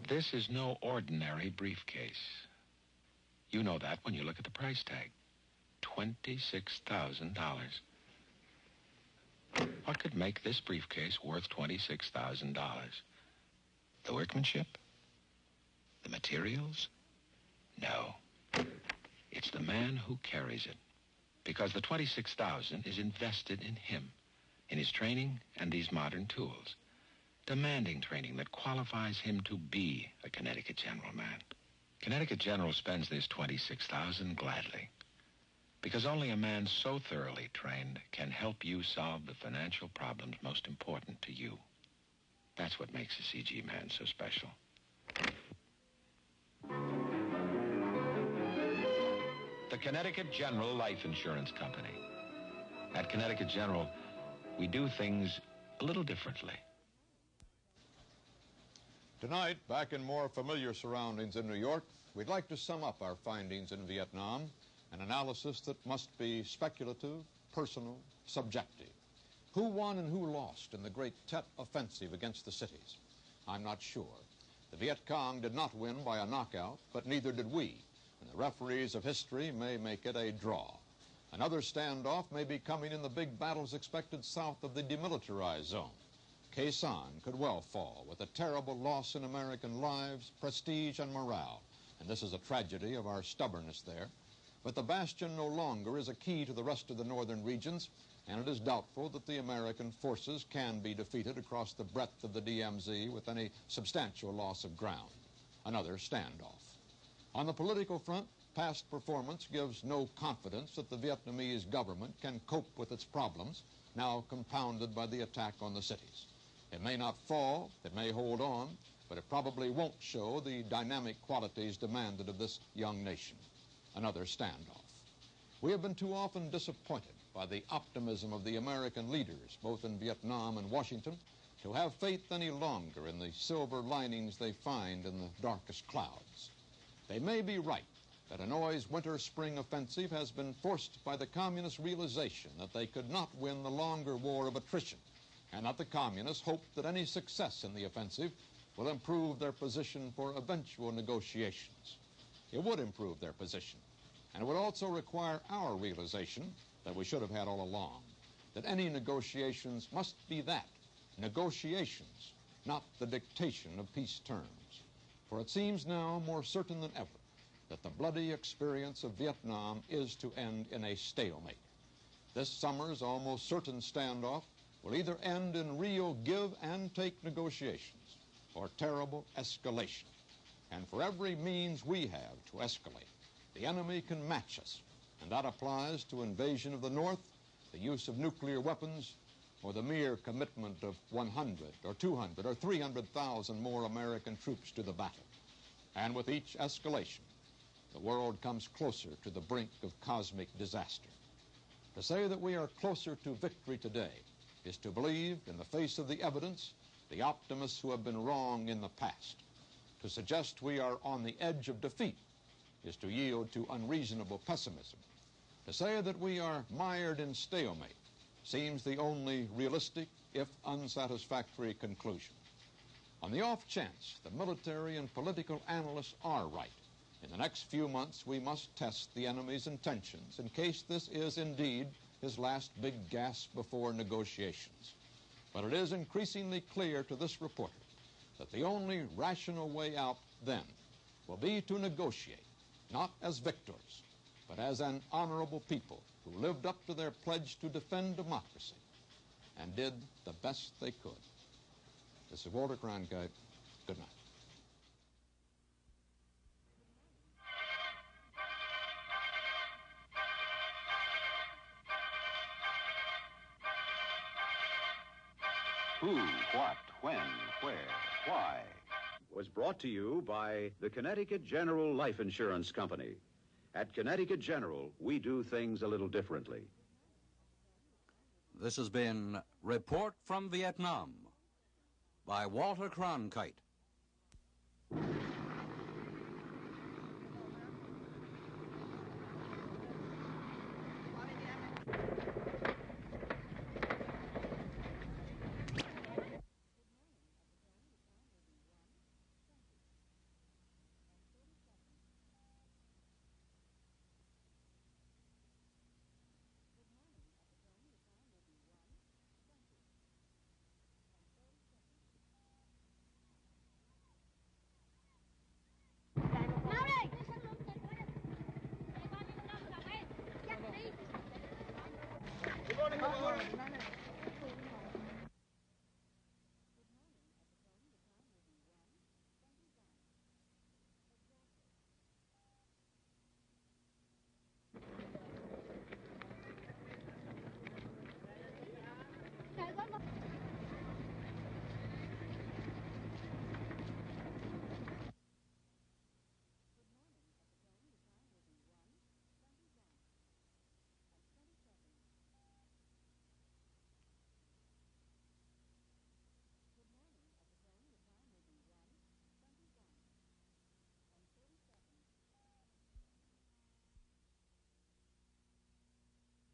This is no ordinary briefcase. You know that when you look at the price tag. $26,000. What could make this briefcase worth $26,000? The workmanship? The materials? No. It's the man who carries it. Because the $26,000 is invested in him, in his training and these modern tools. Demanding training that qualifies him to be a Connecticut General man. Connecticut General spends this $26,000 gladly. Because only a man so thoroughly trained can help you solve the financial problems most important to you. That's what makes a CG man so special. The Connecticut General Life Insurance Company. At Connecticut General, we do things a little differently. Tonight, back in more familiar surroundings in New York, we'd like to sum up our findings in Vietnam, an analysis that must be speculative, personal, subjective. Who won and who lost in the great Tet Offensive against the cities? I'm not sure. The Viet Cong did not win by a knockout, but neither did we, and the referees of history may make it a draw. Another standoff may be coming in the big battles expected south of the demilitarized zone. Khe Sanh could well fall with a terrible loss in American lives, prestige, and morale, and this is a tragedy of our stubbornness there. But the bastion no longer is a key to the rest of the northern regions, and it is doubtful that the American forces can be defeated across the breadth of the DMZ with any substantial loss of ground. Another standoff. On the political front, past performance gives no confidence that the Vietnamese government can cope with its problems, now compounded by the attack on the cities. It may not fall, it may hold on, but it probably won't show the dynamic qualities demanded of this young nation. Another standoff. We have been too often disappointed by the optimism of the American leaders, both in Vietnam and Washington, to have faith any longer in the silver linings they find in the darkest clouds. They may be right that Hanoi's winter-spring offensive has been forced by the communist realization that they could not win the longer war of attrition, and that the communists hope that any success in the offensive will improve their position for eventual negotiations. It would improve their position, and it would also require our realization that we should have had all along, that any negotiations must be that, negotiations, not the dictation of peace terms. For it seems now more certain than ever that the bloody experience of Vietnam is to end in a stalemate. This summer's almost certain standoff will either end in real give-and-take negotiations or terrible escalation. And for every means we have to escalate, the enemy can match us, and that applies to invasion of the North, the use of nuclear weapons, or the mere commitment of 100 or 200 or 300,000 more American troops to the battle. And with each escalation, the world comes closer to the brink of cosmic disaster. To say that we are closer to victory today is to believe, in the face of the evidence, the optimists who have been wrong in the past. To suggest we are on the edge of defeat is to yield to unreasonable pessimism. To say that we are mired in stalemate seems the only realistic, if unsatisfactory, conclusion. On the off chance the military and political analysts are right, in the next few months we must test the enemy's intentions in case this is indeed his last big gasp before negotiations. But it is increasingly clear to this reporter that the only rational way out then will be to negotiate, not as victors, but as an honorable people who lived up to their pledge to defend democracy and did the best they could. This is Walter Cronkite. Good night. Who, what, when, where, why was brought to you by the Connecticut General Life Insurance Company. At Connecticut General, we do things a little differently. This has been Report from Vietnam by Walter Cronkite.